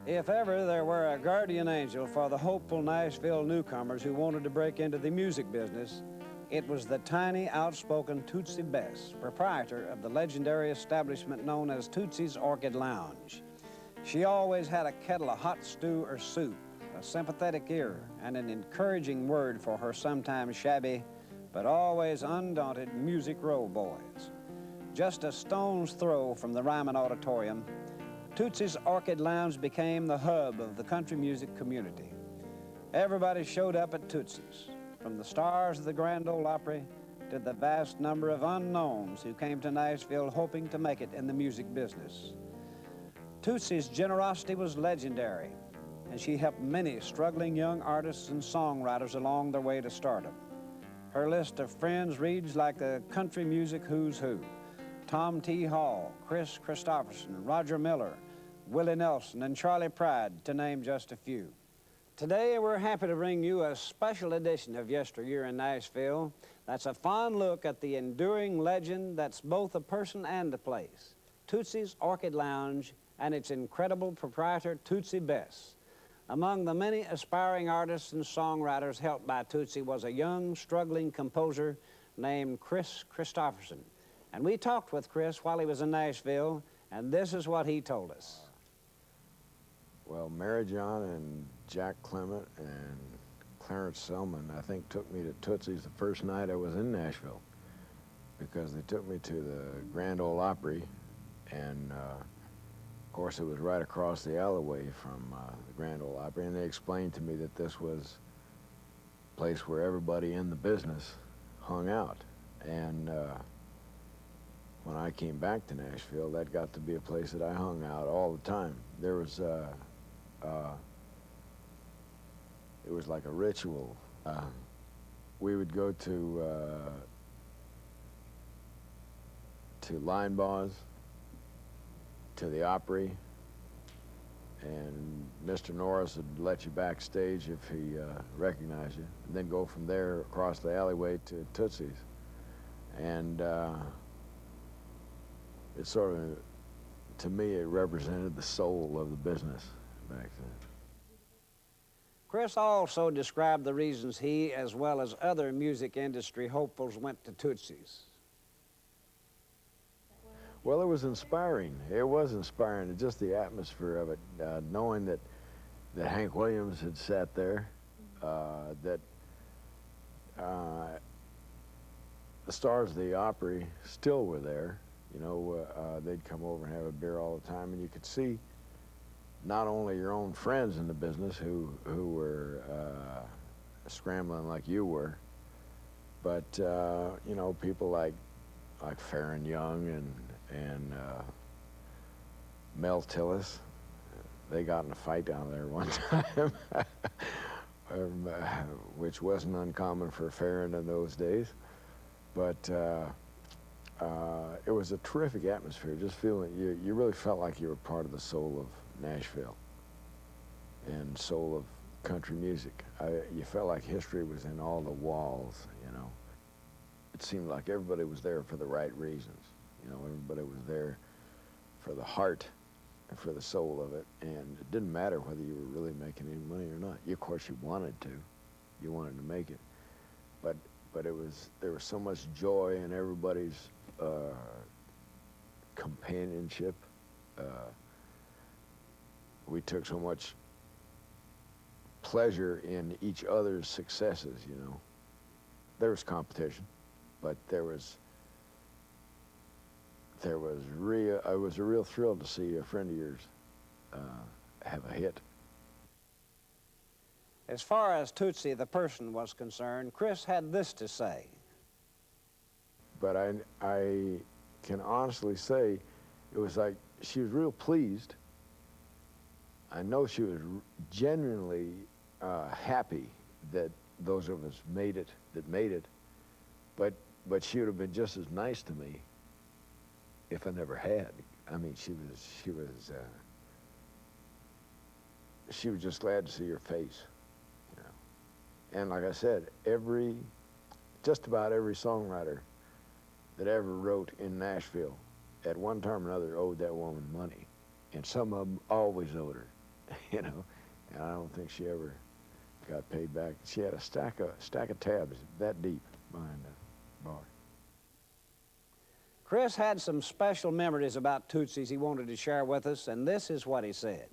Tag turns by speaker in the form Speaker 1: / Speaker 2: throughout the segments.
Speaker 1: If ever there were a guardian angel for the hopeful Nashville newcomers who wanted to break into the music business, it was the tiny, outspoken Tootsie Bess, proprietor of the legendary establishment known as Tootsie's Orchid Lounge. She always had a kettle of hot stew or soup, a sympathetic ear, and an encouraging word for her sometimes shabby, but always undaunted music row boys. Just a stone's throw from the Ryman Auditorium, Tootsie's Orchid Lounge became the hub of the country music community. Everybody showed up at Tootsie's, from the stars of the Grand Ole Opry to the vast number of unknowns who came to Nashville hoping to make it in the music business. Tootsie's generosity was legendary, and she helped many struggling young artists and songwriters along their way to stardom. Her list of friends reads like a country music who's who: Tom T. Hall, Chris Christopherson, Roger Miller, Willie Nelson, and Charlie Pride, to name just a few. Today, we're happy to bring you a special edition of Yesteryear in Nashville. That's a fond look at the enduring legend that's both a person and a place, Tootsie's Orchid Lounge and its incredible proprietor, Tootsie Bess. Among the many aspiring artists and songwriters helped by Tootsie was a young, struggling composer named Chris Christopherson. And we talked with Chris while he was in Nashville, and this is what he told us.
Speaker 2: Well, Mary John and Jack Clement and Clarence Selman, I think, took me to Tootsie's the first night I was in Nashville, because they took me to the Grand Ole Opry, and of course it was right across the alleyway from the Grand Ole Opry, and they explained to me that this was a place where everybody in the business hung out. And when I came back to Nashville, that got to be a place that I hung out all the time. There was it was like a ritual. We would go to Line Bars, to the Opry, and Mr. Norris would let you backstage if he recognized you, and then go from there across the alleyway to Tootsie's. And it sort of, to me, it represented the soul of the business back then.
Speaker 1: Chris also described the reasons he, as well as other music industry hopefuls, went to Tootsie's.
Speaker 2: Well, it was inspiring. It was inspiring, just the atmosphere of it, knowing that Hank Williams had sat there, that the stars of the Opry still were there. You know, they'd come over and have a beer all the time, and you could see not only your own friends in the business who were scrambling like you were, but you know, people like Farron Young and Mel Tillis. They got in a fight down there one time, which wasn't uncommon for Farron in those days. But it was a terrific atmosphere, just feeling, you really felt like you were part of the soul of Nashville and soul of country music. You felt like history was in all the walls, you know. It seemed like everybody was there for the right reasons. You know, everybody was there for the heart and for the soul of it, and it didn't matter whether you were really making any money or not. Of course, you wanted to. You wanted to make it. But there was so much joy in everybody's companionship. We took so much pleasure in each other's successes, you know. There was competition, but it was a real thrill to see a friend of yours have a hit.
Speaker 1: As far as Tootsie the person was concerned, Chris had this to say.
Speaker 2: But I can honestly say it was like she was real pleased. I know she was genuinely happy that those of us made it, but she would have been just as nice to me if I never had. I mean, she was just glad to see your face, you know. And like I said, just about every songwriter that ever wrote in Nashville at one time or another owed that woman money, and some of them always owed her. you know, and I don't think she ever got paid back. She had a stack of tabs that deep behind the bar.
Speaker 1: Chris had some special memories about Tootsie's he wanted to share with us, and this is what he said.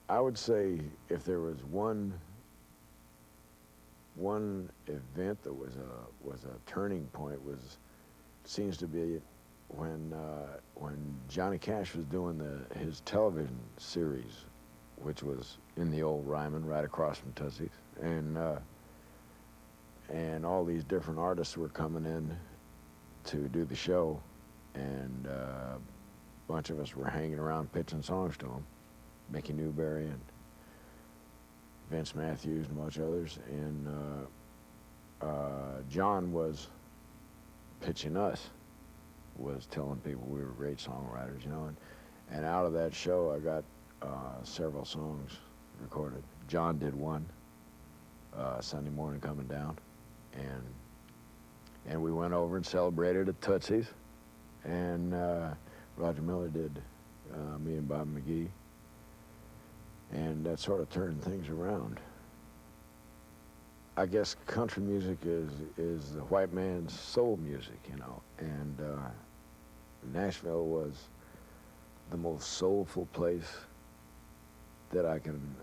Speaker 2: I would say if there was one event that was a turning point, seems to be when Johnny Cash was doing his television series, which was in the old Ryman right across from Tootsie's, and all these different artists were coming in to do the show, and a bunch of us were hanging around pitching songs to him, Mickey Newberry and Vince Matthews and a bunch of others, and John was pitching us, was telling people we were great songwriters, you know, and out of that show I got several songs recorded. John did one, Sunday Morning Coming Down, and we went over and celebrated at Tootsie's, and Roger Miller did Me and Bob McGee, and that sort of turned things around. I guess country music is the white man's soul music, you know, and Nashville was the most soulful place that I can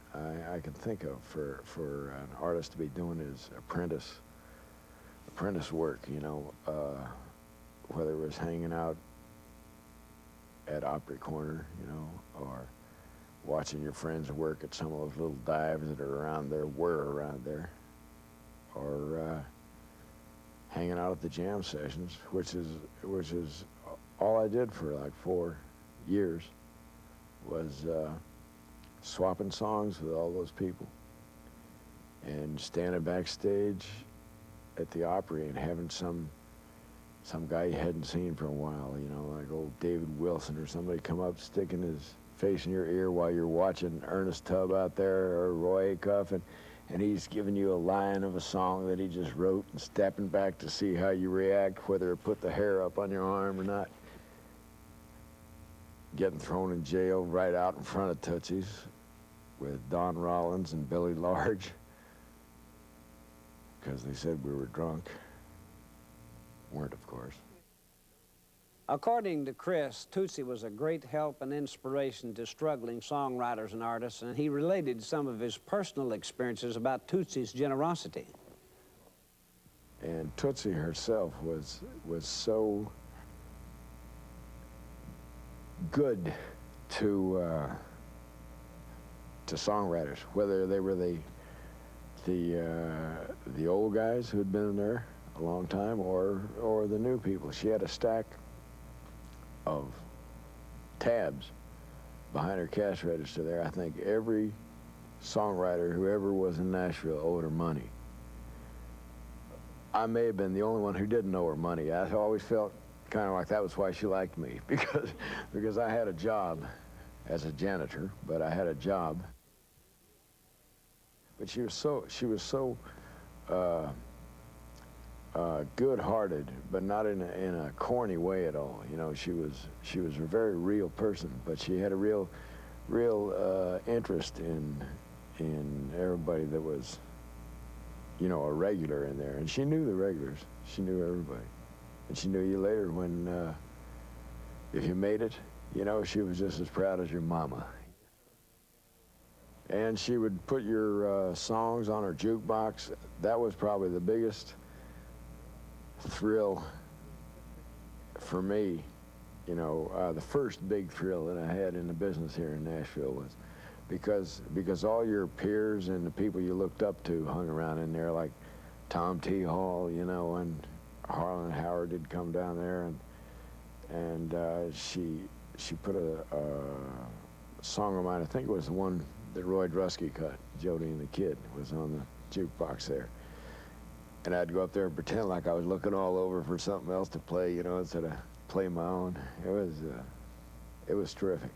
Speaker 2: think of for an artist to be doing his apprentice work, you know, whether it was hanging out at Opry Corner, you know, or watching your friends work at some of those little dives that were around there, or hanging out at the jam sessions, which is all I did for like 4 years, was swapping songs with all those people and standing backstage at the Opry and having some guy you hadn't seen for a while, you know, like old David Wilson or somebody come up sticking his face in your ear while you're watching Ernest Tubb out there or Roy Acuff, and he's giving you a line of a song that he just wrote and stepping back to see how you react, whether it put the hair up on your arm or not. Getting thrown in jail right out in front of Tootsie's with Don Rollins and Billy Large because they said we were drunk. Weren't, of course.
Speaker 1: According to Chris, Tootsie was a great help and inspiration to struggling songwriters and artists, and he related some of his personal experiences about Tootsie's generosity.
Speaker 2: And Tootsie herself was so good to songwriters, whether they were the old guys who had been there a long time or the new people. She had a stack of tabs behind her cash register there. I think every songwriter who ever was in Nashville owed her money. I may have been the only one who didn't owe her money. I always felt kind of like that was why she liked me, because I had a job as a janitor, but I had a job. But she was so good-hearted, but not in a corny way at all. You know, she was a very real person, but she had a real interest in everybody that was, you know, a regular in there. And she knew the regulars. She knew everybody. And she knew you later when, if you made it, you know, she was just as proud as your mama. And she would put your songs on her jukebox. That was probably the biggest thrill for me, you know, the first big thrill that I had in the business here in Nashville was because all your peers and the people you looked up to hung around in there, like Tom T. Hall, you know, and Harlan Howard did come down there, and she put a song of mine, I think it was the one that Roy Drusky cut, Jody and the Kid, was on the jukebox there. And I'd go up there and pretend like I was looking all over for something else to play, you know, instead of play my own. It was terrific.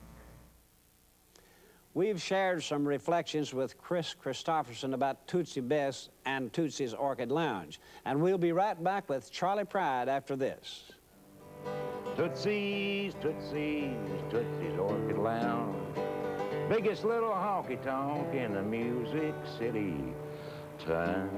Speaker 1: We've shared some reflections with Chris Christopherson about Tootsie Bess and Tootsie's Orchid Lounge. And we'll be right back with Charlie Pride after this.
Speaker 3: Tootsie's, Tootsie's, Tootsie's Orchid Lounge. biggest little honky-tonk in the Music City town.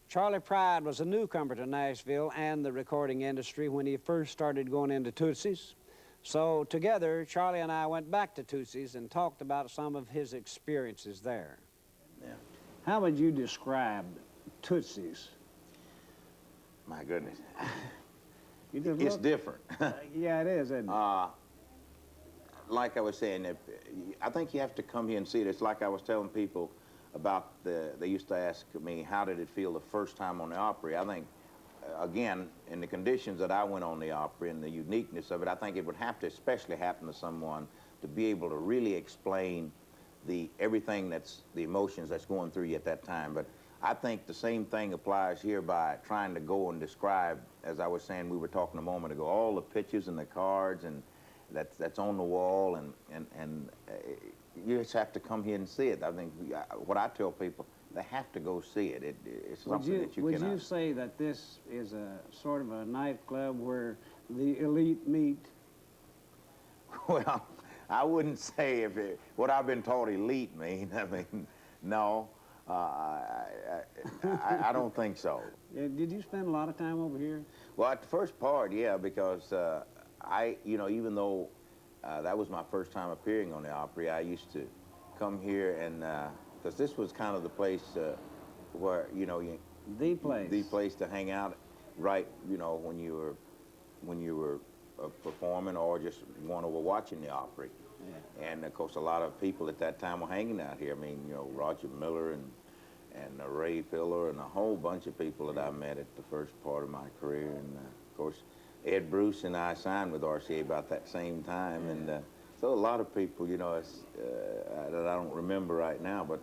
Speaker 1: Charlie Pride was a newcomer to Nashville and the recording industry when he first started going into Tootsie's. So together, Charlie and I went back to Tootsie's and talked about some of his experiences there.
Speaker 4: Yeah.
Speaker 1: How would you describe Tootsie's?
Speaker 4: My goodness.
Speaker 1: You just
Speaker 4: It's
Speaker 1: look-
Speaker 4: different.
Speaker 1: Yeah, it is, isn't it?
Speaker 4: Like I was saying, I think you have to come here and see it. It's like I was telling people about they used to ask me, how did it feel the first time on the Opry? I think, again, in the conditions that I went on the Opry and the uniqueness of it, I think it would have to especially happen to someone to be able to really explain everything the emotions that's going through you at that time. But I think the same thing applies here by trying to go and describe, as I was saying, we were talking a moment ago, all the pictures and the cards and that's on the wall, and you just have to come here and see it. I think what I tell people, they have to go see it. It's something that you
Speaker 1: would
Speaker 4: cannot.
Speaker 1: you say that this is a sort of a nightclub where the elite meet?
Speaker 4: Well, I wouldn't say what I've been taught elite mean. I mean, no, I don't think so.
Speaker 1: Did you spend a lot of time over here?
Speaker 4: Well, at the first part, yeah, because even though that was my first time appearing on the Opry, I used to come here and, because this was kind of the place where,
Speaker 1: The place.
Speaker 4: the place to hang out, right, when you were performing or just were watching the Opry. Yeah. And of course, a lot of people at that time were hanging out here. I mean, Roger Miller and Ray Filler and a whole bunch of people that I met at the first part of my career. And of course, Ed Bruce and I signed with RCA about that same time. Yeah. And so a lot of people, that I don't remember right now, but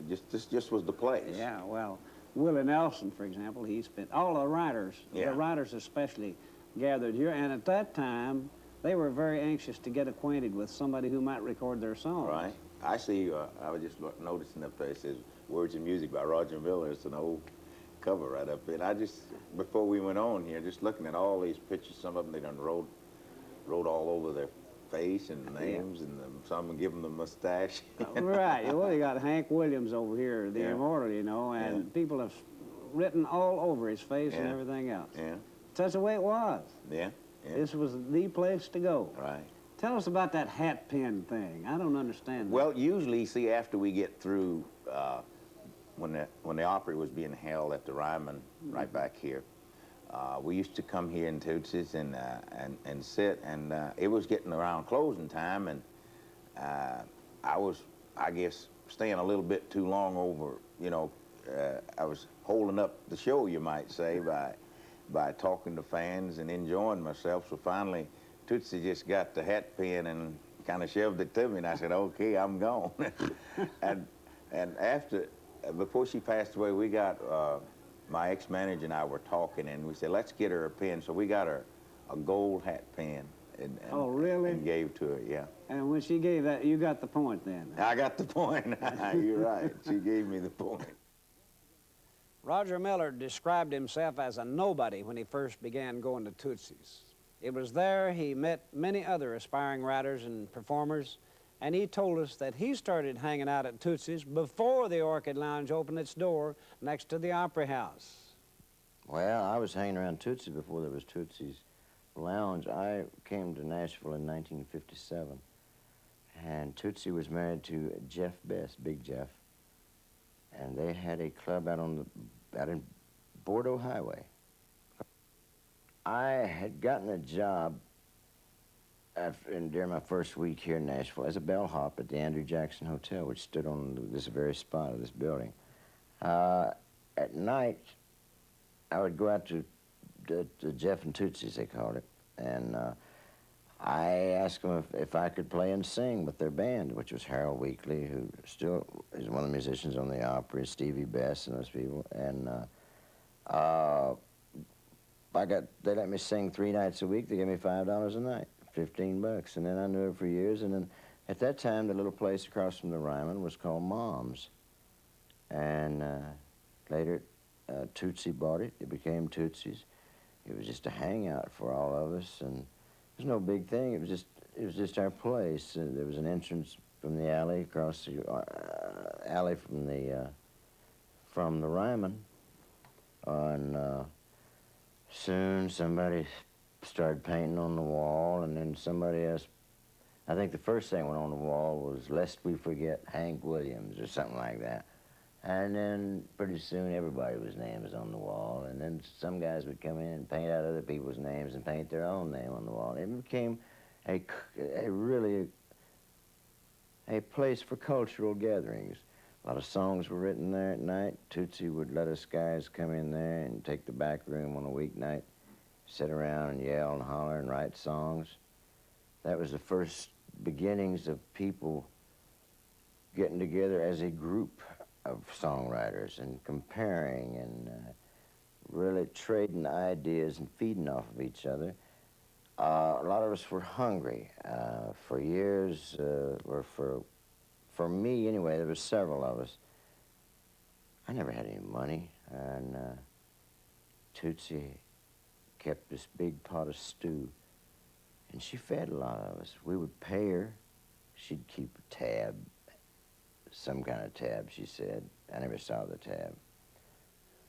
Speaker 4: this just was the place.
Speaker 1: Yeah, well, Willie Nelson, for example, he spent, all the writers,
Speaker 4: yeah.
Speaker 1: The writers especially, gathered here, and at that time, they were very anxious to get acquainted with somebody who might record their songs.
Speaker 4: Right. I see, I was just noticing up there, it says Words and Music by Roger Miller. It's an old cover right up there. And I just, before we went on here, just looking at all these pictures, some of them they done wrote all over their face and names, yeah. And some of them give them the mustache.
Speaker 1: Right. Well, you got Hank Williams over here, the
Speaker 4: yeah.
Speaker 1: immortal, and
Speaker 4: yeah.
Speaker 1: people have written all over his face, yeah. And everything else.
Speaker 4: Yeah.
Speaker 1: That's the way it was.
Speaker 4: Yeah. Yeah.
Speaker 1: This was the place to go.
Speaker 4: Right.
Speaker 1: Tell us about that hat pin thing. I don't understand that.
Speaker 4: Well, usually, see, after we get through, when the Opry was being held at the Ryman, right back here, we used to come here in Tootsie's and sit, and it was getting around closing time, and I was, I guess, staying a little bit too long over, I was holding up the show, you might say, by talking to fans and enjoying myself. So finally, Tootsie just got the hat pin and kind of shoved it to me, and I said, okay, I'm gone. and before she passed away, we got, my ex-manager and I were talking, and we said, let's get her a pin. So we got her a gold hat pin.
Speaker 1: Oh, really?
Speaker 4: And gave to her, yeah.
Speaker 1: And when she gave that, you got the point then?
Speaker 4: I got the point. You're right. She gave me the point.
Speaker 1: Roger Miller described himself as a nobody when he first began going to Tootsie's. It was there he met many other aspiring writers and performers, and he told us that he started hanging out at Tootsie's before the Orchid Lounge opened its door next to the Opry House.
Speaker 5: Well, I was hanging around Tootsie before there was Tootsie's Lounge. I came to Nashville in 1957, and Tootsie was married to Jeff Best, Big Jeff, and they had a club out in Bordeaux Highway. I had gotten a job during my first week here in Nashville as a bellhop at the Andrew Jackson Hotel, which stood on this very spot of this building. At night, I would go out to Jeff and Tootsie's, they called it, and I asked them if I could play and sing with their band, which was Harold Weekly, who still is one of the musicians on the Opry, Stevie Best and those people, and They let me sing 3 nights a week. They gave me $5 a night, 15 bucks. And then I knew it for years. And then at that time, the little place across from the Ryman was called Mom's. And later, Tootsie bought it. It became Tootsie's. It was just a hangout for all of us. And it was no big thing. It was just our place. There was an entrance from the alley, across the alley from the Ryman. And soon somebody started painting on the wall, and then somebody else, I think the first thing went on the wall was "Lest We Forget Hank Williams" or something like that. And then pretty soon everybody's name was on the wall, and then some guys would come in and paint out other people's names and paint their own name on the wall. It became really a place for cultural gatherings. A lot of songs were written there at night. Tootsie would let us guys come in there and take the back room on a weeknight, sit around and yell and holler and write songs. That was the first beginnings of people getting together as a group of songwriters and comparing and really trading ideas and feeding off of each other. A lot of us were hungry. For years, or for me anyway, there was several of us. I never had any money, and Tootsie kept this big pot of stew, and she fed a lot of us. We would pay her. She'd keep a tab, some kind of tab, she said. I never saw the tab.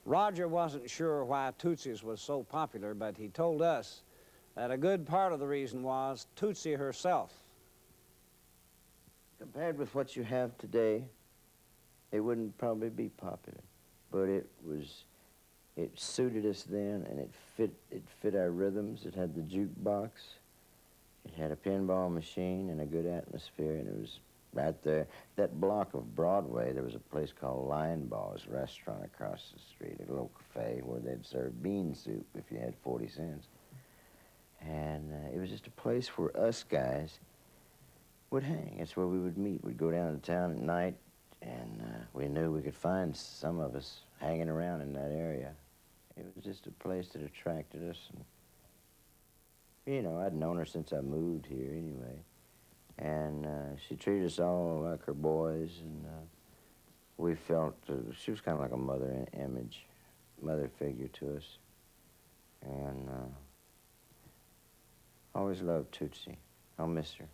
Speaker 1: Roger wasn't sure why Tootsie's was so popular, but he told us that a good part of the reason was Tootsie herself.
Speaker 5: Compared with what you have today, it wouldn't probably be popular, but it suited us then, and it fit our rhythms. It had the jukebox, it had a pinball machine and a good atmosphere, and it was right there. That block of Broadway, there was a place called Lion Ball's restaurant across the street, a little cafe where they'd serve bean soup if you had 40 cents. And it was just a place where us guys would hang. It's where we would meet. We'd go down to town at night, and we knew we could find some of us hanging around in that area. It was just a place that attracted us. And, you know, I'd known her since I moved here anyway. And she treated us all like her boys, and we felt she was kind of like a mother figure to us. And I always loved Tootsie. I'll miss her.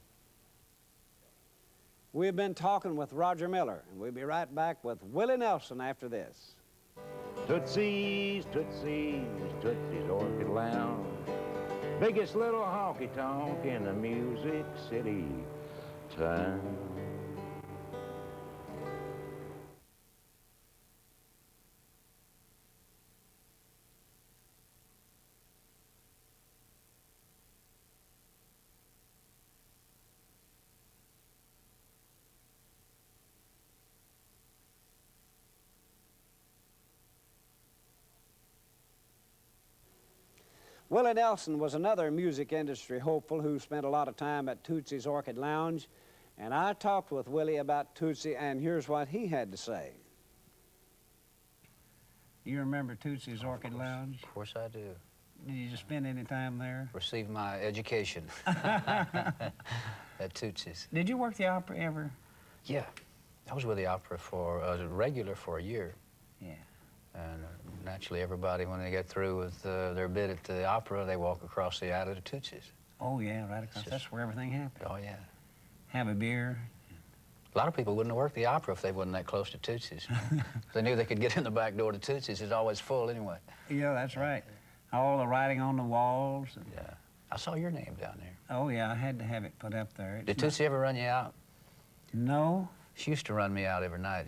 Speaker 1: We've been talking with Roger Miller, and we'll be right back with Willie Nelson after this.
Speaker 3: Tootsie's, Tootsie's, Tootsie's Orchid Lounge. Biggest little honky-tonk in the Music City town.
Speaker 1: Willie Nelson was another music industry hopeful who spent a lot of time at Tootsie's Orchid Lounge, and I talked with Willie about Tootsie, and here's what he had to say. You remember Tootsie's Orchid Lounge?
Speaker 6: Of course I do.
Speaker 1: Did you spend any time there?
Speaker 6: Received my education at Tootsie's.
Speaker 1: Did you work the opera ever?
Speaker 6: Yeah, I was with the opera as a regular for a year.
Speaker 1: Yeah.
Speaker 6: And naturally, everybody, when they get through with their bid at the opera, they walk across the alley to Tootsie's.
Speaker 1: Oh, yeah, right across. That's where everything happened.
Speaker 6: Oh, yeah.
Speaker 1: Have a beer.
Speaker 6: A lot of people wouldn't have worked the opera if they wasn't that close to Tootsie's. They knew they could get in the back door to Tootsie's. It's always full anyway.
Speaker 1: Yeah, that's right. All the writing on the walls.
Speaker 6: Yeah. I saw your name down there.
Speaker 1: Oh, yeah, I had to have it put up there.
Speaker 6: Did Tootsie ever run you out?
Speaker 1: No.
Speaker 6: She used to run me out every night.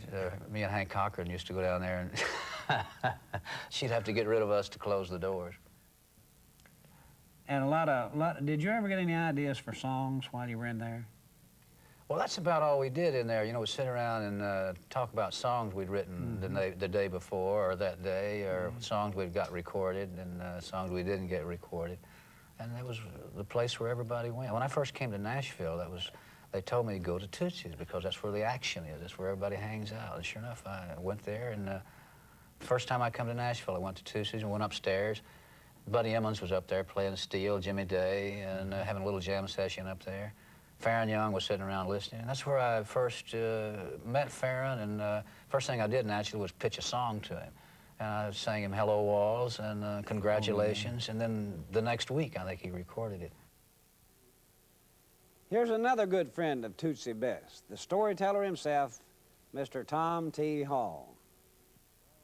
Speaker 6: Me and Hank Cochran used to go down there, and she'd have to get rid of us to close the doors.
Speaker 1: And did you ever get any ideas for songs while you were in there?
Speaker 6: Well, that's about all we did in there. You know, we'd sit around and talk about songs we'd written the day before or that day, or songs we'd got recorded and songs we didn't get recorded. And that was the place where everybody went. When I first came to Nashville, they told me to go to Tootsie's because that's where the action is. That's where everybody hangs out. And sure enough, I went there, and First time I come to Nashville, I went to Tootsie and went upstairs. Buddy Emmons was up there playing steel, Jimmy Day, and having a little jam session up there. Farron Young was sitting around listening. That's where I first met Farron, and first thing I did naturally was pitch a song to him. And I sang him Hello Walls and Congratulations, and then the next week I think he recorded it.
Speaker 1: Here's another good friend of Tootsie Best, the storyteller himself, Mr. Tom T. Hall.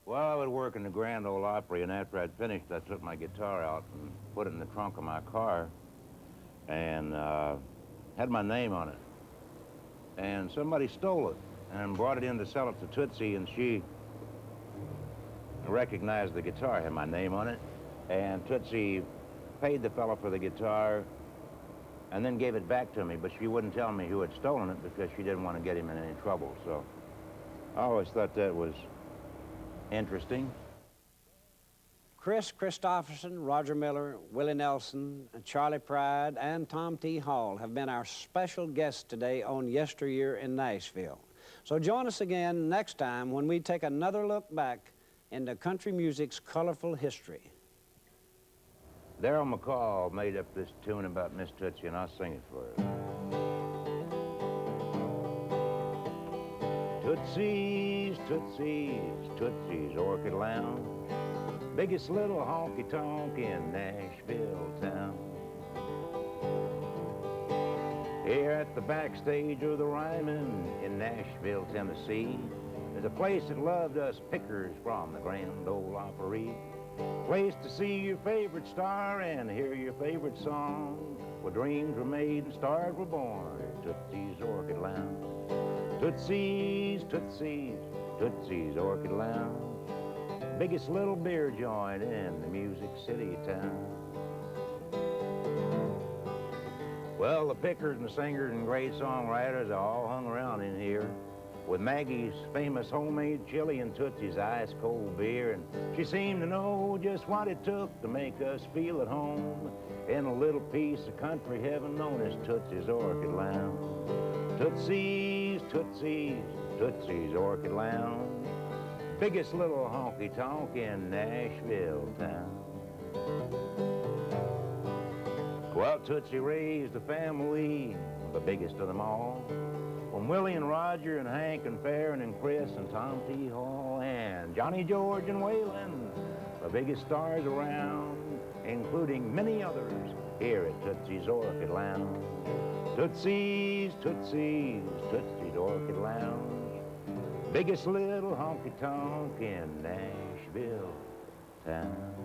Speaker 3: Well, I would work in the Grand Ole Opry, and after I'd finished, I took my guitar out and put it in the trunk of my car and had my name on it. And somebody stole it and brought it in to sell it to Tootsie, and she recognized the guitar, had my name on it, and Tootsie paid the fellow for the guitar and then gave it back to me, but she wouldn't tell me who had stolen it because she didn't want to get him in any trouble. So I always thought that was interesting.
Speaker 1: Chris Christopherson, Roger Miller, Willie Nelson, Charlie Pride, and Tom T. Hall have been our special guests today on Yesteryear in Nashville. So join us again next time when we take another look back into country music's colorful history.
Speaker 3: Darryl McCall made up this tune about Miss Tootsie, and I'll sing it for her. Tootsie's, Tootsie's, Tootsie's Orchid Lounge, biggest little honky-tonk in Nashville town. Here at the backstage of the Ryman in Nashville, Tennessee, there's a place that loved us pickers from the Grand Ole Opry. Place to see your favorite star and hear your favorite song, where dreams were made and stars were born at Tootsie's Orchid Lounge. Tootsie's, Tootsie's, Tootsie's Orchid Lounge, biggest little beer joint in the Music City town. Well, the pickers and the singers and great songwriters all hung around in here with Maggie's famous homemade chili and Tootsie's ice-cold beer, and she seemed to know just what it took to make us feel at home in a little piece of country heaven known as Tootsie's Orchid Lounge. Tootsie's, Tootsie's, Tootsie's Orchid Lounge, biggest little honky-tonk in Nashville town. Well, Tootsie raised a family, the biggest of them all, from Willie and Roger and Hank and Farron and Chris and Tom T. Hall and Johnny George and Waylon, the biggest stars around, including many others here at Tootsie's Orchid Lounge. Tootsie's, Tootsie's, Tootsie's Orchid Lounge, biggest little honky-tonk in Nashville town.